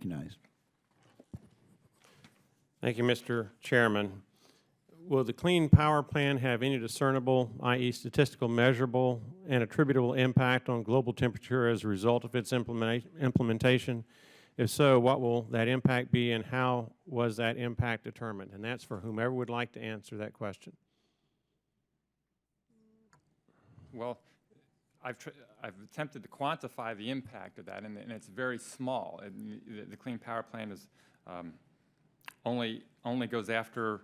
recognized. Thank you, Mr. Chairman. Will the Clean Power Plan have any discernible, i.e. statistical, measurable, and attributable impact on global temperature as a result of its implementation? If so, what will that impact be, and how was that impact determined? And that's for whomever would like to answer that question. Well, I've attempted to quantify the impact of that, and it's very small. The Clean Power Plan is only goes after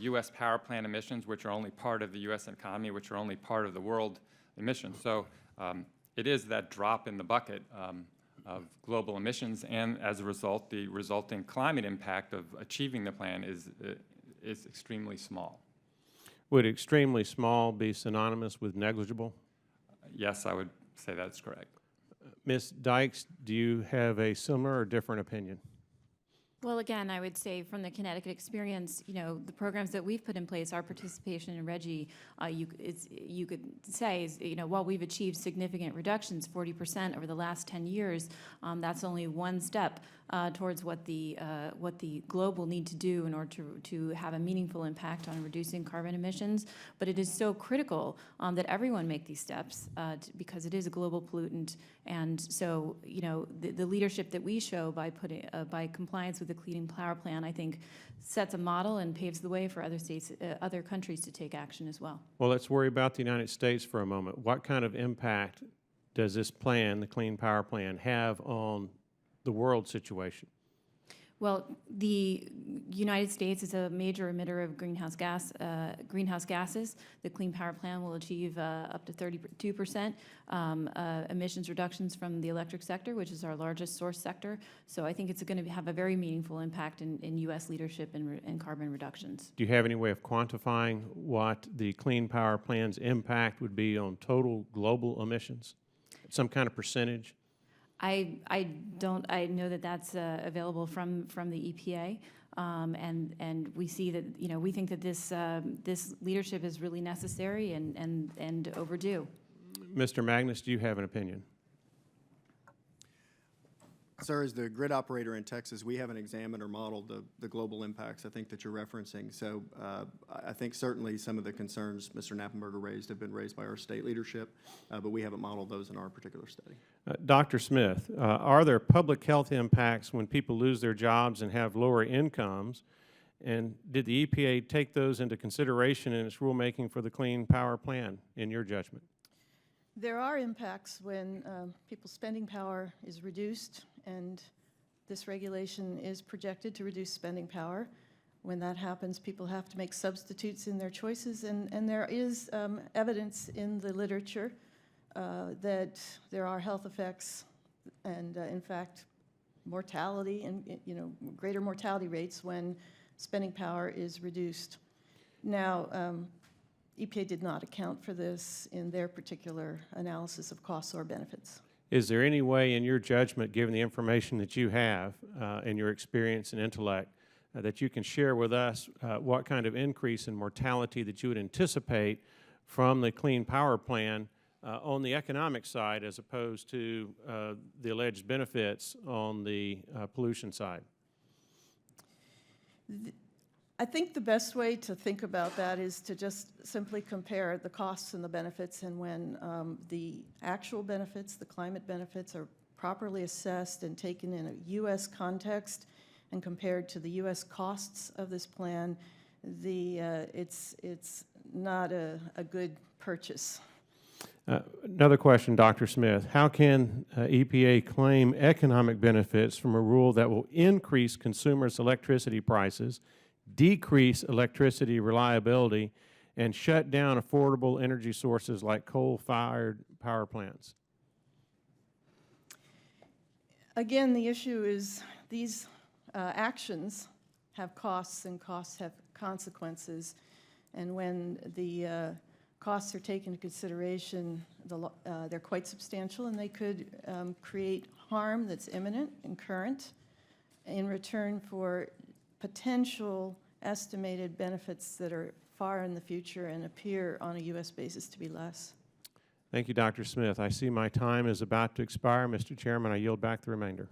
U.S. power plant emissions, which are only part of the U.S. economy, which are only part of the world emissions. So it is that drop in the bucket of global emissions, and as a result, the resulting climate impact of achieving the plan is extremely small. Would extremely small be synonymous with negligible? Yes, I would say that's correct. Ms. Dykes, do you have a similar or different opinion? Well, again, I would say from the Connecticut experience, the programs that we've put in place, our participation in RGGI, you could say, while we've achieved significant reductions, 40% over the last 10 years, that's only one step towards what the globe will need to do in order to have a meaningful impact on reducing carbon emissions. But it is so critical that everyone make these steps because it is a global pollutant. And so, the leadership that we show by compliance with the Clean Power Plan, I think, sets a model and paves the way for other states, other countries to take action as well. Well, let's worry about the United States for a moment. What kind of impact does this plan, the Clean Power Plan, have on the world situation? Well, the United States is a major emitter of greenhouse gases. The Clean Power Plan will achieve up to 32% emissions reductions from the electric sector, which is our largest source sector. So I think it's going to have a very meaningful impact in U.S. leadership in carbon reductions. Do you have any way of quantifying what the Clean Power Plan's impact would be on total global emissions? Some kind of percentage? I know that that's available from the EPA, and we see that we think that this leadership is really necessary and overdue. Mr. Magness, do you have an opinion? Sir, as the grid operator in Texas, we haven't examined or modeled the global impacts I think that you're referencing. So I think certainly some of the concerns Mr. Knappenberger raised have been raised by our state leadership, but we haven't modeled those in our particular study. Dr. Smith, are there public health impacts when people lose their jobs and have lower incomes? And did the EPA take those into consideration in its rulemaking for the Clean Power Plan, in your judgment? There are impacts when people's spending power is reduced, and this regulation is projected to reduce spending power. When that happens, people have to make substitutes in their choices, and there is evidence in the literature that there are health effects and, in fact, mortality and greater mortality rates when spending power is reduced. Now, EPA did not account for this in their particular analysis of costs or benefits. Is there any way in your judgment, given the information that you have and your experience and intellect, that you can share with us what kind of increase in mortality that you would anticipate from the Clean Power Plan on the economic side as opposed to the alleged benefits on the pollution side? I think the best way to think about that is to just simply compare the costs and the benefits, and when the actual benefits, the climate benefits, are properly assessed and taken in a U.S. context and compared to the U.S. costs of this plan, it's not a good purchase. Another question, Dr. Smith. How can EPA claim economic benefits from a rule that will increase consumers' electricity prices, decrease electricity reliability, and shut down affordable energy sources like coal-fired power plants? Again, the issue is these actions have costs, and costs have consequences. And when the costs are taken into consideration, they're quite substantial, and they could create harm that's imminent and current in return for potential estimated benefits that are far in the future and appear on a U.S. basis to be less. Thank you, Dr. Smith. I see my time is about to expire. Mr. Chairman, I yield back the remainder.